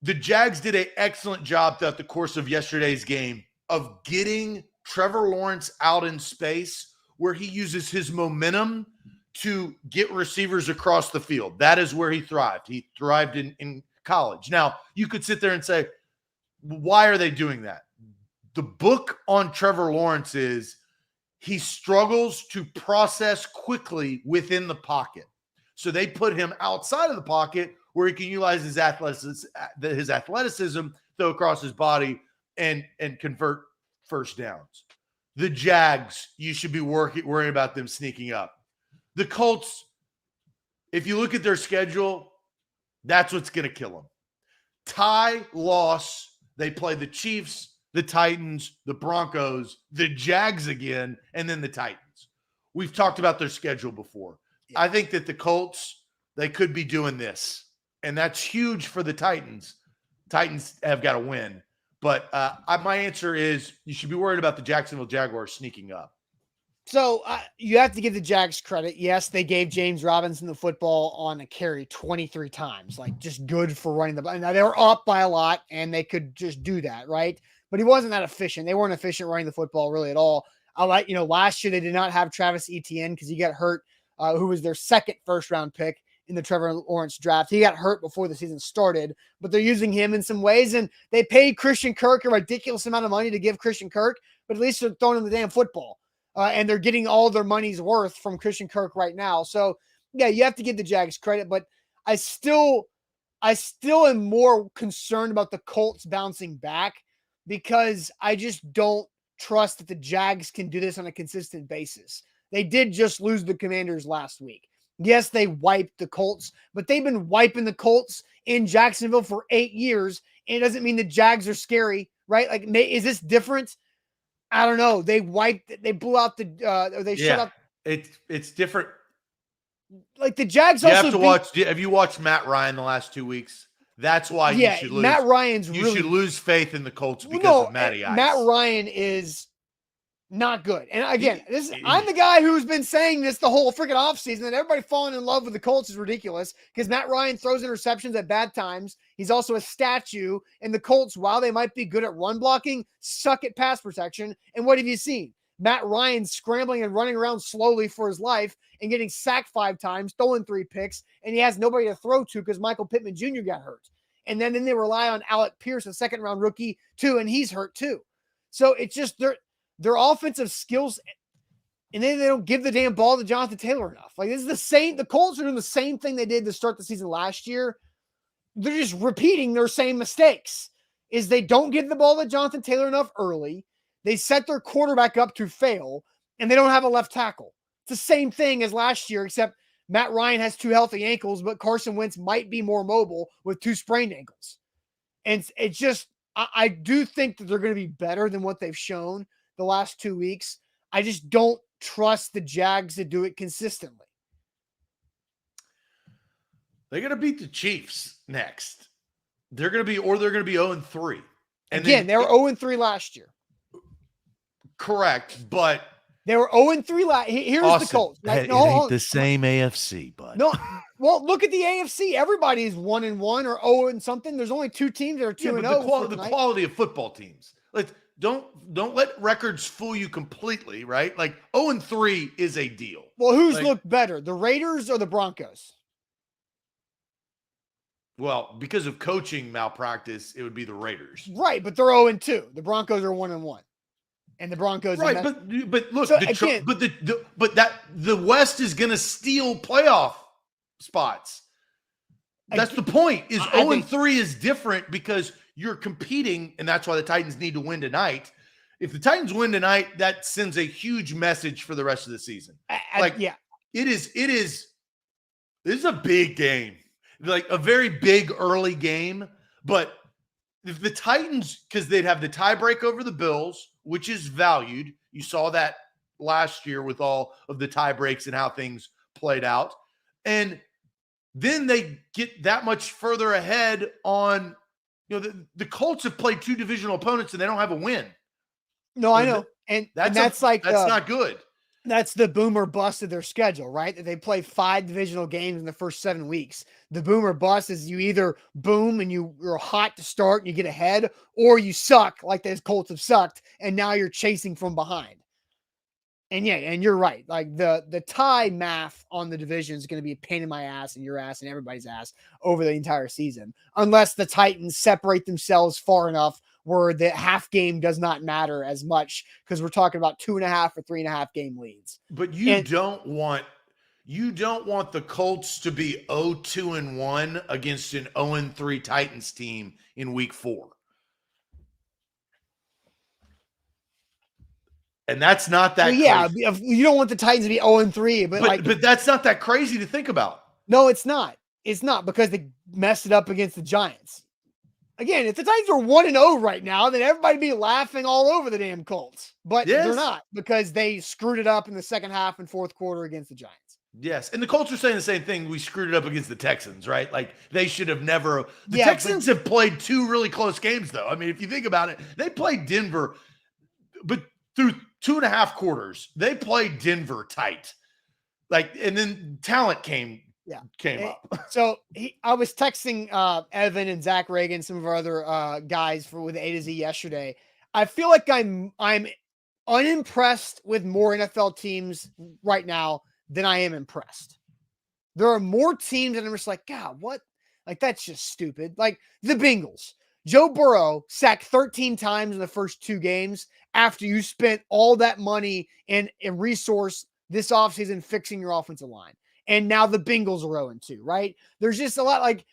The Jags did an excellent job throughout the course of yesterday's game of getting Trevor Lawrence out in space where he uses his momentum to get receivers across the field. That is where he thrived. He thrived in college. Now, you could sit there and say, why are they doing that? The book on Trevor Lawrence is he struggles to process quickly within the pocket. So they put him outside of the pocket where he can utilize his athleticism, throw across his body, and convert first downs. The Jags, you should be worrying about them sneaking up. The Colts, if you look at their schedule, that's what's going to kill them. Tie, loss, they play the Chiefs, the Titans, the Broncos, the Jags again, and then the Titans. We've talked about their schedule before. Yeah. I think that the Colts, they could be doing this, and that's huge for the Titans. Titans have got to win. But my answer is you should be worried about the Jacksonville Jaguars sneaking up. So you have to give the Jags credit. Yes, they gave James Robinson the football on a carry 23 times, like just good for running the ball. Now they were up by a lot and they could just do that, right? But he wasn't that efficient. They weren't efficient running the football really at all. Last year they did not have Travis Etienne because he got hurt, who was their second first-round pick in the Trevor Lawrence draft. He got hurt before the season started, but they're using him in some ways. And they paid Christian Kirk a ridiculous amount of money to give Christian Kirk, but at least they're throwing him the damn football. And they're getting all their money's worth from Christian Kirk right now. So, yeah, you have to give the Jags credit, but I still am more concerned about the Colts bouncing back because I just don't trust that the Jags can do this on a consistent basis. They did just lose the Commanders last week. Yes, they wiped the Colts, but they've been wiping the Colts in Jacksonville for 8 years, and it doesn't mean the Jags are scary, right? Like, is this different? I don't know. They blew out shut up. It's different. Like the Jags you also have to watch. Have you watched Matt Ryan the last 2 weeks? That's why you should lose. Matt Ryan's you should lose faith in the Colts because of Matty Ice. Matt Ryan is Not good. And again, I'm the guy who's been saying this the whole freaking offseason, that everybody falling in love with the Colts is ridiculous because Matt Ryan throws interceptions at bad times. He's also a statue. And the Colts, while they might be good at run blocking, suck at pass protection. And what have you seen? Matt Ryan scrambling and running around slowly for his life and getting sacked 5 times, throwing 3 picks, and he has nobody to throw to because Michael Pittman Jr. got hurt. And then they rely on Alec Pierce, a second-round rookie, too, and he's hurt too. So it's just their offensive skills, and then they don't give the damn ball to Jonathan Taylor enough. Like, this is the same. The Colts are doing the same thing they did to start the season last year. They're just repeating their same mistakes. Is they don't give the ball to Jonathan Taylor enough early. They set their quarterback up to fail, and they don't have a left tackle. It's the same thing as last year, except Matt Ryan has 2 healthy ankles, but Carson Wentz might be more mobile with 2 sprained ankles. And it's just, I do think that they're going to be better than what they've shown the last 2 weeks. I just don't trust the Jags to do it consistently. They're going to beat the Chiefs next. They're going to be 0-3. And again, they were 0-3 last year. Correct, but they were 0-3 last. Here's Austin, the Colts. Right? It ain't the same AFC, bud. No, well, look at the AFC. Everybody's 1-1 or 0 and something. There's only 2 teams that are 2-0. The quality of football teams. Like, don't let records fool you completely, right? Like 0-3 is a deal. Well, who's looked better, the Raiders or the Broncos? Well, because of coaching malpractice, it would be the Raiders. Right, but they're 0-2. The Broncos are 1-1. And the Broncos, right? But look, so the West is going to steal playoff spots. That's the point. Is 0-3 is different because you're competing, and that's why the Titans need to win tonight. If the Titans win tonight, that sends a huge message for the rest of the season. This is a big game, like a very big early game. But if the Titans, because they'd have the tiebreak over the Bills, which is valued. You saw that last year with all of the tie breaks and how things played out. And then they get that much further ahead on, the Colts have played 2 divisional opponents and they don't have a win. No, I know. And that's not good. That's the boomer bust of their schedule, right? That they play 5 divisional games in the first 7 weeks. The boomer bust is you either boom and you're hot to start and you get ahead, or you suck like those Colts have sucked, and now you're chasing from behind. And and you're right. Like the tie math on the division is going to be a pain in my ass and your ass and everybody's ass over the entire season, unless the Titans separate themselves far enough where the half game does not matter as much, because we're talking about 2.5 or 3.5 game leads. But you don't want the Colts to be 0-2-1 against an 0-3 Titans team in week 4. And that's not that crazy. You don't want the Titans to be 0-3, but that's not that crazy to think about. No, it's not. It's not, because they messed it up against the Giants. Again, if the Titans are 1-0 right now, then everybody be laughing all over the damn Colts. But they're not, because they screwed it up in the second half and fourth quarter against the Giants. Yes, and the Colts are saying the same thing. We screwed it up against the Texans, right? Like, they should have never. The Texans have played 2 really close games, though. I mean, if you think about it, they played Denver, but through 2.5 quarters, they played Denver tight. Like, and then talent came up. So I was texting Evan and Zach Reagan, some of our other guys with A to Z yesterday. I feel like I'm unimpressed with more NFL teams right now than I am impressed. There are more teams that I'm just like, God, what? Like, that's just stupid. Like the Bengals. Joe Burrow sacked 13 times in the first 2 games after you spent all that money and resource this offseason fixing your offensive line. And now the Bengals are 0-2, right? There's just a lot. Like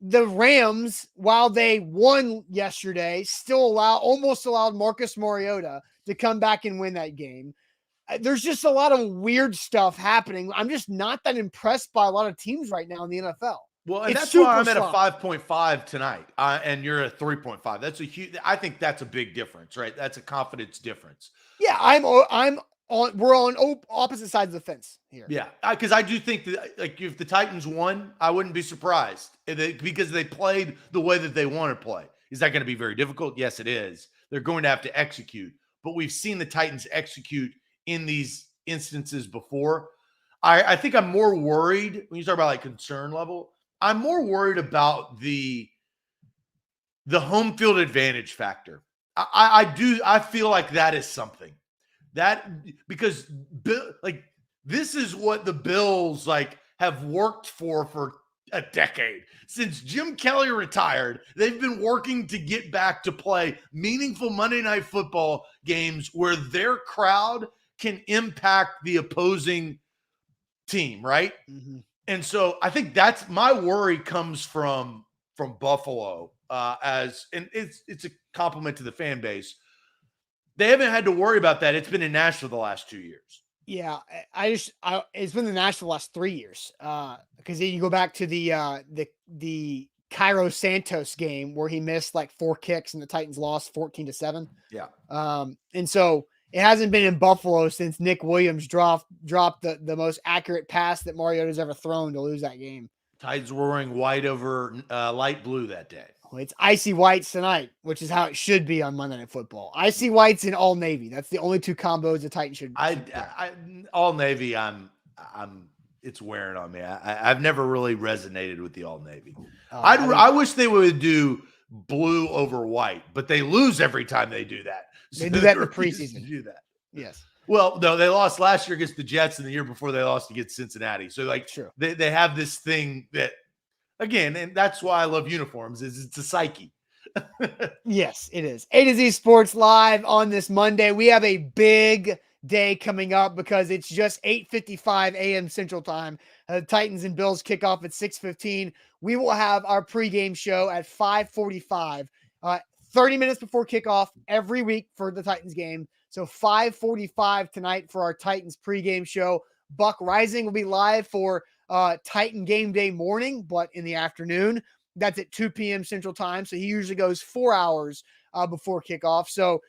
the Rams, while they won yesterday, still almost allowed Marcus Mariota to come back and win that game. There's just a lot of weird stuff happening. I'm just not that impressed by a lot of teams right now in the NFL. Well, and that's why I'm at a 5.5 tonight, and you're at 3.5. That's a huge. I think that's a big difference, right? That's a confidence difference. Yeah, we're on opposite sides of the fence here. Yeah, because I do think that, like, if the Titans won, I wouldn't be surprised because they played the way that they want to play. Is that going to be very difficult? Yes, it is. They're going to have to execute. but we've seen the Titans execute in these instances before. I think I'm more worried when you talk about like concern level. I'm more worried about the home field advantage factor. I feel like that is something that, because like this is what the Bills like have worked for a decade. Since Jim Kelly retired, they've been working to get back to play meaningful Monday Night Football games where their crowd can impact the opposing team, right? Mm-hmm. And so I think that's my worry comes from Buffalo, and it's a compliment to the fan base. They haven't had to worry about that. It's been in Nashville the last 2 years. Yeah, it's been the Nashville the last 3 years. Because then you go back to the Cairo Santos game where he missed like 4 kicks and the Titans lost 14-7. Yeah. And so it hasn't been in Buffalo since Nick Williams dropped the most accurate pass that Mariota's ever thrown to lose that game. Titans were wearing white over light blue that day. Well, it's icy whites tonight, which is how it should be on Monday Night Football. Icy whites and all navy. That's the only 2 combos the Titans should. All navy. It's wearing on me. I've never really resonated with the all navy. I wish they would do blue over white, but they lose every time they do that. They do that in the preseason. Do that. Yes. Well, no, they lost last year against the Jets, and the year before they lost against Cincinnati. So, like, True. They have this thing that, again, and that's why I love uniforms, is it's a psyche. Yes, it is. A to Z Sports Live on this Monday. We have a big day coming up because it's just 8:55 a.m. Central Time. Titans and Bills kick off at 6:15. We will have our pregame show at 5:45, 30 minutes before kickoff every week for the Titans game. So 5:45 tonight for our Titans pregame show. Buck Rising will be live for Titan Game Day morning, but in the afternoon. That's at 2 p.m. Central Time. So he usually goes 4 hours before kickoff. So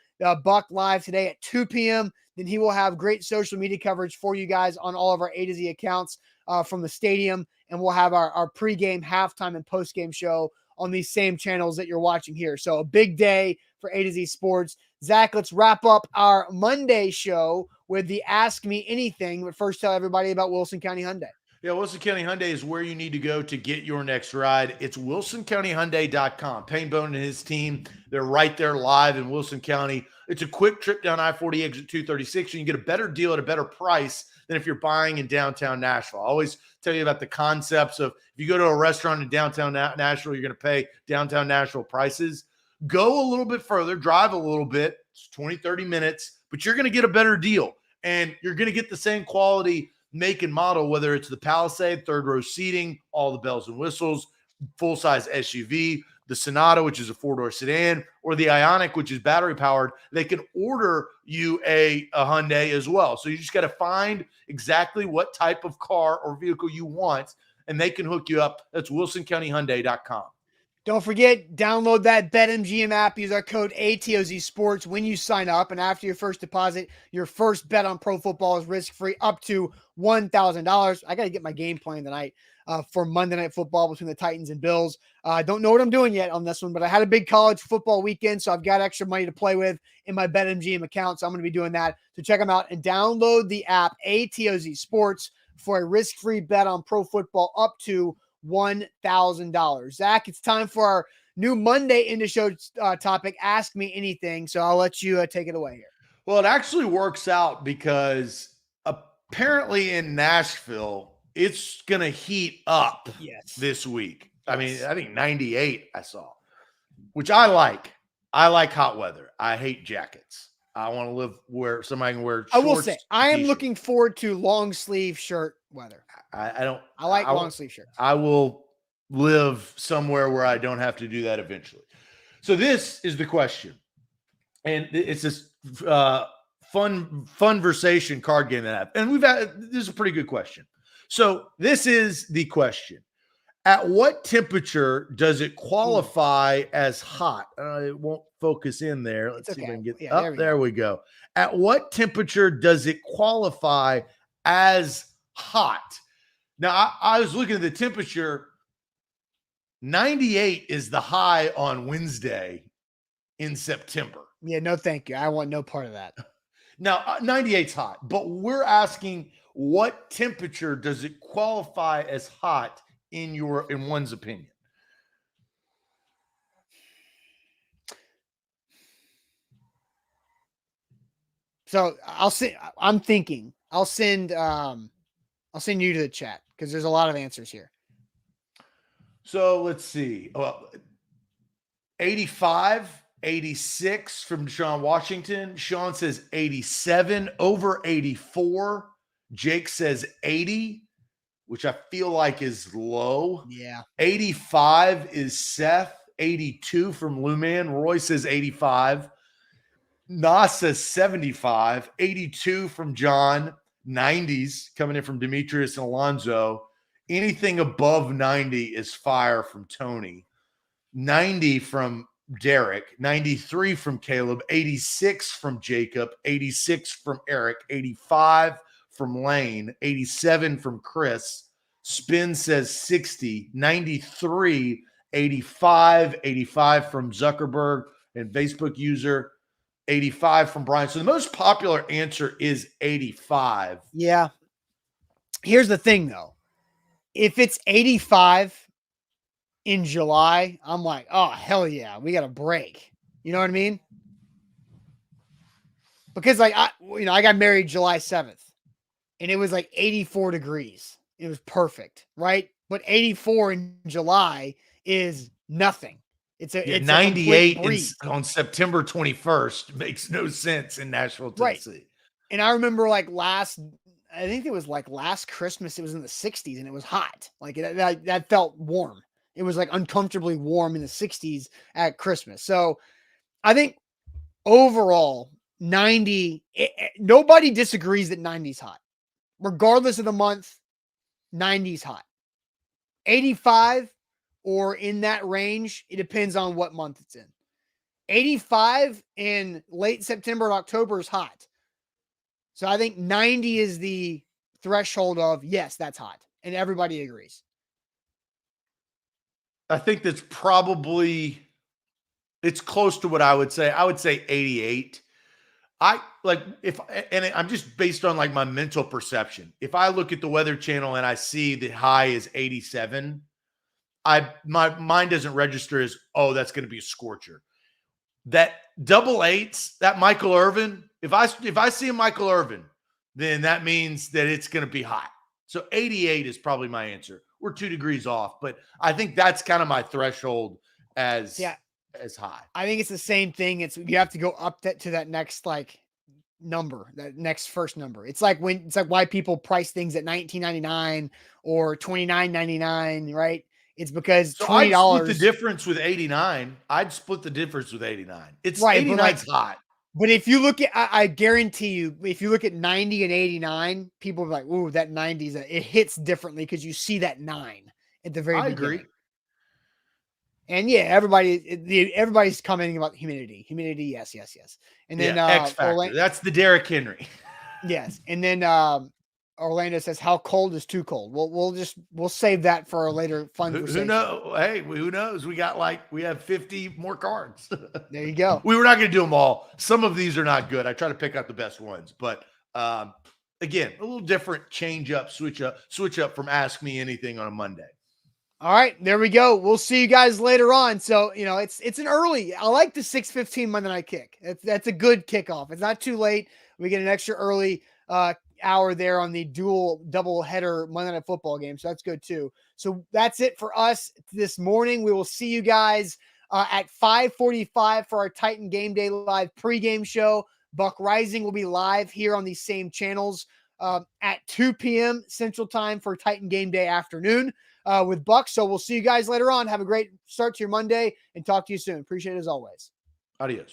Buck live today at 2 p.m. Then he will have great social media coverage for you guys on all of our A to Z accounts from the stadium. And we'll have our pregame, halftime, and postgame show on these same channels that you're watching here. So a big day for A to Z Sports. Zach, let's wrap up our Monday show with the Ask Me Anything. But first, tell everybody about Wilson County Hyundai. Yeah, Wilson County Hyundai is where you need to go to get your next ride. It's wilsoncountyhyundai.com. Payne Bone and his team, they're right there live in Wilson County. It's a quick trip down I-40 exit 236, and you get a better deal at a better price than if you're buying in downtown Nashville. I always tell you about the concepts of if you go to a restaurant in downtown Nashville, you're going to pay downtown Nashville prices. Go a little bit further, drive a little bit. It's 20, 30 minutes, but you're going to get a better deal, and you're going to get the same quality make and model, whether it's the Palisade, third row seating, all the bells and whistles, full-size SUV, the Sonata, which is a 4-door sedan, or the Ioniq, which is battery-powered. They can order you a Hyundai as well. So you just got to find exactly what type of car or vehicle you want, and they can hook you up. That's wilsoncountyhyundai.com. Don't forget, download that BetMGM app. Use our code ATOZ Sports when you sign up. And after your first deposit, your first bet on pro football is risk-free up to $1,000. I got to get my game plan tonight for Monday Night Football between the Titans and Bills. I don't know what I'm doing yet on this one, but I had a big college football weekend, so I've got extra money to play with in my BetMGM account. So I'm going to be doing that. So check them out and download the app ATOZ Sports for a risk-free bet on pro football up to $1,000. Zach, it's time for our new Monday into show topic, Ask Me Anything. So I'll let you take it away here. Well, it actually works out because apparently in Nashville, it's going to heat up this week. I mean, I think 98 I saw, which I like. I like hot weather. I hate jackets. I want to live where somebody can wear shorts. I will say, I am looking forward to long sleeve shirt weather. I like long sleeve shirts. I will live somewhere where I don't have to do that eventually. So this is the question. And it's this fun versation card game that I have. And this is a pretty good question. So this is the question. At what temperature does it qualify as hot? It won't focus in there. Let's see if I can get there we go. At what temperature does it qualify as hot? Now, I was looking at the temperature. 98 is the high on Wednesday in September. Yeah, no, thank you. I want no part of that. Now, 98's hot, but we're asking what temperature does it qualify as hot in one's opinion? So I'll send you to the chat because there's a lot of answers here. So let's see. Well, 85, 86 from Deshaun Washington. Sean says 87, over 84. Jake says 80, which I feel like is low. Yeah. 85 is Seth. 82 from Luman. Roy says 85. Nas says 75. 82 from John. 90s coming in from Demetrius and Alonzo. Anything above 90 is fire from Tony. 90 from Derek. 93 from Caleb. 86 from Jacob. 86 from Eric. 85 from Lane. 87 from Chris. Spin says 60. 93, 85, 85 from Zuckerberg and Facebook user. 85 from Brian. So the most popular answer is 85. Yeah. Here's the thing, though. If it's 85 in July, I'm like, oh, hell yeah, we got a break. You know what I mean? Because I got married July 7th and it was like 84 degrees. It was perfect, right? But 84 in July is nothing. It's 98 on September 21st makes no sense in Nashville, Tennessee. Right. And I remember last Christmas, it was in the 60s and it was hot. Like that felt warm. It was like uncomfortably warm in the 60s at Christmas. So I think overall 90, nobody disagrees that 90 is hot. Regardless of the month, 90 is hot. 85 or in that range, it depends on what month it's in. 85 in late September and October is hot. So I think 90 is the threshold of, yes, that's hot. And everybody agrees. I think that's probably, it's close to what I would say. I would say 88. I'm just based on my mental perception. If I look at the Weather Channel and I see the high is 87, my mind doesn't register as, oh, that's going to be a scorcher. That double eights, that Michael Irvin, if I see a Michael Irvin, then that means that it's going to be hot. So 88 is probably my answer. We're 2 degrees off, but I think that's kind of my threshold as high. I think it's the same thing. You have to go up to that next number, that next first number. It's like why people price things at $19.99 or $29.99, right? It's because $20. I'd split the difference with 89. It's right, 89's hot. But if you look at, I guarantee you, if you look at 90 and 89, people are like, ooh, that 90 it hits differently because you see that 9 at the very beginning. I agree. And yeah, everybody's commenting about humidity. Humidity, yes. And then X factor. That's the Derrick Henry. Yes. And then Orlando says, how cold is too cold? We'll save that for a later fun conversation. Who knows? Hey, who knows? We have 50 more cards. There you go. We were not going to do them all. Some of these are not good. I try to pick out the best ones, but again, a little different change up, switch up from Ask Me Anything on a Monday. All right, there we go. We'll see you guys later on. So, it's an early, I like the 6:15 Monday night kick. That's a good kickoff. It's not too late. We get an extra early hour there on the double header Monday Night Football game. So that's good too. So that's it for us this morning. We will see you guys at 5:45 for our Titan Game Day Live pregame show. Buck Rising will be live here on these same channels at 2 p.m. Central Time for Titan Game Day afternoon with Buck. So we'll see you guys later on. Have a great start to your Monday and talk to you soon. Appreciate it as always. Adios.